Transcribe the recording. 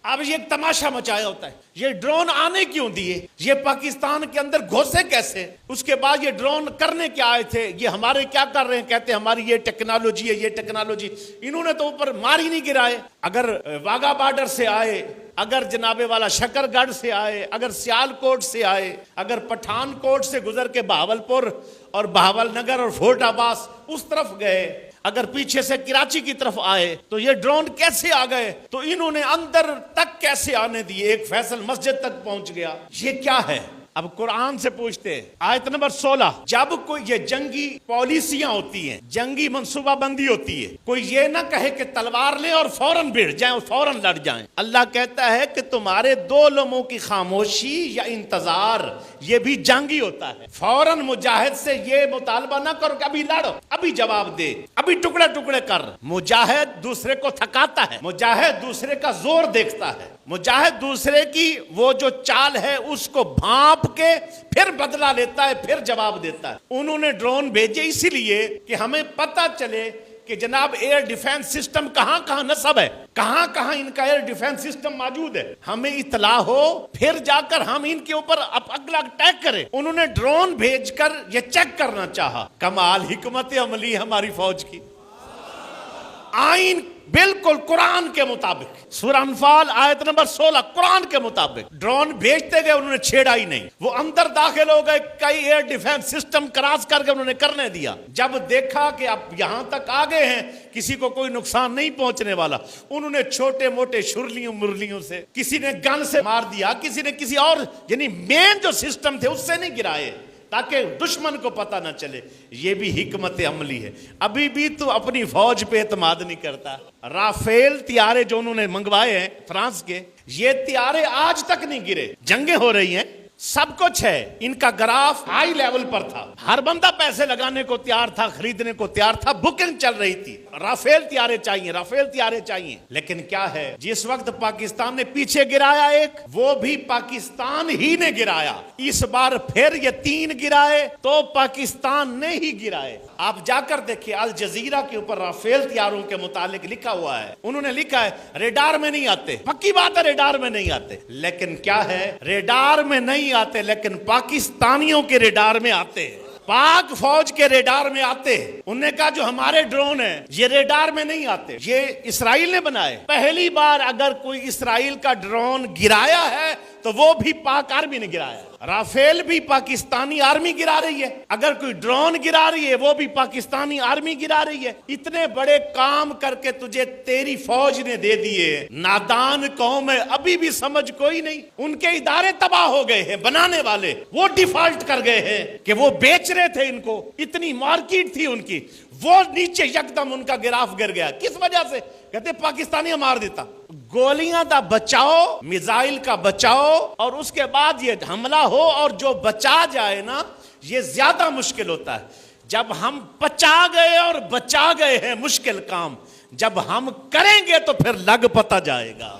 اب یہ ایک تماشا مچایا ہوتا ہے، یہ ڈرون آنے کیوں دیے، یہ پاکستان کے اندر گھسے کیسے، اس کے بعد یہ ڈرون کرنے کیا آئے تھے، یہ ہمارے کیا کر رہے ہیں، کہتے ہیں ہماری یہ ٹیکنالوجی ہے، یہ ٹیکنالوجی، انہوں نے تو اوپر مار ہی نہیں گرائے۔ اگر واگا بارڈر سے آئے، اگر جناب والا شکر گڑھ سے آئے، اگر سیال کوٹ سے آئے، اگر پٹھان کوٹ سے گزر کے بہاولپور اور بہاول نگر اور فورٹ عباس اس طرف گئے، اگر پیچھے سے کراچی کی طرف آئے تو یہ ڈرون کیسے آ گئے، تو انہوں نے اندر تک کیسے آنے دیے، ایک فیصل مسجد تک پہنچ گیا۔ یہ کیا ہے؟ اب قرآن سے پوچھتے ہیں، آیت نمبر 16، جب کوئی یہ جنگی پالیسیاں ہوتی ہیں، جنگی منصوبہ بندی ہوتی ہے، کوئی یہ نہ کہے کہ تلوار لیں اور فوراً بھیڑ جائیں اور فوراً لڑ جائیں۔ اللہ کہتا ہے کہ تمہارے دو لمحوں کی خاموشی یا انتظار، یہ بھی جنگی ہوتا ہے۔ فوراً مجاہد سے یہ مطالبہ نہ کرو کہ ابھی لڑو، ابھی جواب دے، ابھی ٹکڑے ٹکڑے کر۔ مجاہد دوسرے کو تھکاتا ہے، مجاہد دوسرے کا زور دیکھتا ہے، مجاہد دوسرے کی وہ جو چال ہے اس کو بھانپ کے پھر بدلہ لیتا ہے، پھر جواب دیتا ہے۔ انہوں نے ڈرون بھیجے اسی لیے کہ ہمیں پتہ چلے کہ جناب ایئر ڈیفنس سسٹم کہاں کہاں نصب ہے، کہاں کہاں ان کا ایئر ڈیفنس سسٹم موجود ہے، ہمیں اطلاع ہو، پھر جا کر ہم ان کے اوپر اگلا اٹیک کریں۔ انہوں نے ڈرون بھیج کر یہ چیک کرنا چاہا۔ کمال حکمت عملی ہماری فوج کی، آئین بالکل قرآن کے مطابق، سورہ انفال آیت نمبر 16 قرآن کے مطابق ڈرون بھیجتے گئے، انہوں نے چھیڑا ہی نہیں۔ وہ اندر داخل ہو گئے، کئی ایئر ڈیفنس سسٹم کراس کر کے انہوں نے کرنے دیا۔ جب دیکھا کہ اب یہاں تک آ گئے ہیں، کسی کو کوئی نقصان نہیں پہنچنے والا، انہوں نے چھوٹے موٹے شرلیوں مرلیوں سے، کسی نے گن سے مار دیا، کسی نے کسی اور، یعنی مین جو سسٹم تھے اس سے نہیں گرائے تاکہ دشمن کو پتہ نہ چلے۔ یہ بھی حکمت عملی ہے۔ ابھی بھی تو اپنی فوج پہ اعتماد نہیں کرتا۔ رافیل طیارے جو انہوں نے منگوائے ہیں فرانس کے، یہ طیارے آج تک نہیں گرے۔ جنگیں ہو رہی ہیں، سب کچھ ہے، ان کا گراف ہائی لیول پر تھا، ہر بندہ پیسے لگانے کو تیار تھا، خریدنے کو تیار تھا، بکنگ چل رہی تھی، رافیل طیارے چاہیے، رافیل طیارے چاہیے۔ لیکن کیا ہے، جس وقت پاکستان نے پیچھے گرایا ایک، وہ بھی پاکستان ہی نے گرایا۔ اس بار پھر یہ 3 گرائے تو پاکستان نے ہی گرائے۔ آپ جا کر دیکھیں، الجزیرہ کے اوپر رافیل طیاروں کے متعلق لکھا ہوا ہے، انہوں نے لکھا ہے ریڈار میں نہیں آتے، پکی بات ہے ریڈار میں نہیں آتے، لیکن کیا ہے، ریڈار میں نہیں آتے لیکن پاکستانیوں کے ریڈار میں آتے ہیں، پاک فوج کے ریڈار میں آتے ہیں۔ انہوں نے کہا جو ہمارے ڈرون ہیں یہ ریڈار میں نہیں آتے، یہ اسرائیل نے بنائے۔ پہلی بار اگر کوئی اسرائیل کا ڈرون گرایا ہے تو وہ بھی پاک آرمی نے گرایا۔ رافیل بھی پاکستانی آرمی گرا رہی ہے، اگر کوئی ڈرون گرا رہی ہے وہ بھی پاکستانی آرمی گرا رہی ہے۔ اتنے بڑے کام کر کے تجھے تیری فوج نے دے دیے، نادان قوم ہے، ابھی بھی سمجھ کوئی نہیں۔ ان کے ادارے تباہ ہو گئے ہیں، بنانے والے وہ ڈیفالٹ کر گئے ہیں کہ وہ بیچ رہے تھے ان کو، اتنی مارکیٹ تھی ان کی، وہ نیچے یکدم ان کا گراف گر گیا۔ کس وجہ سے؟ کہتے پاکستانی مار دیتا۔ گولیاں دا بچاؤ، میزائل کا بچاؤ، اور اس کے بعد یہ حملہ ہو اور جو بچا جائے نا، یہ زیادہ مشکل ہوتا ہے۔ جب ہم پچا گئے اور بچا گئے ہیں مشکل کام، جب ہم کریں گے تو پھر لگ پتہ جائے گا۔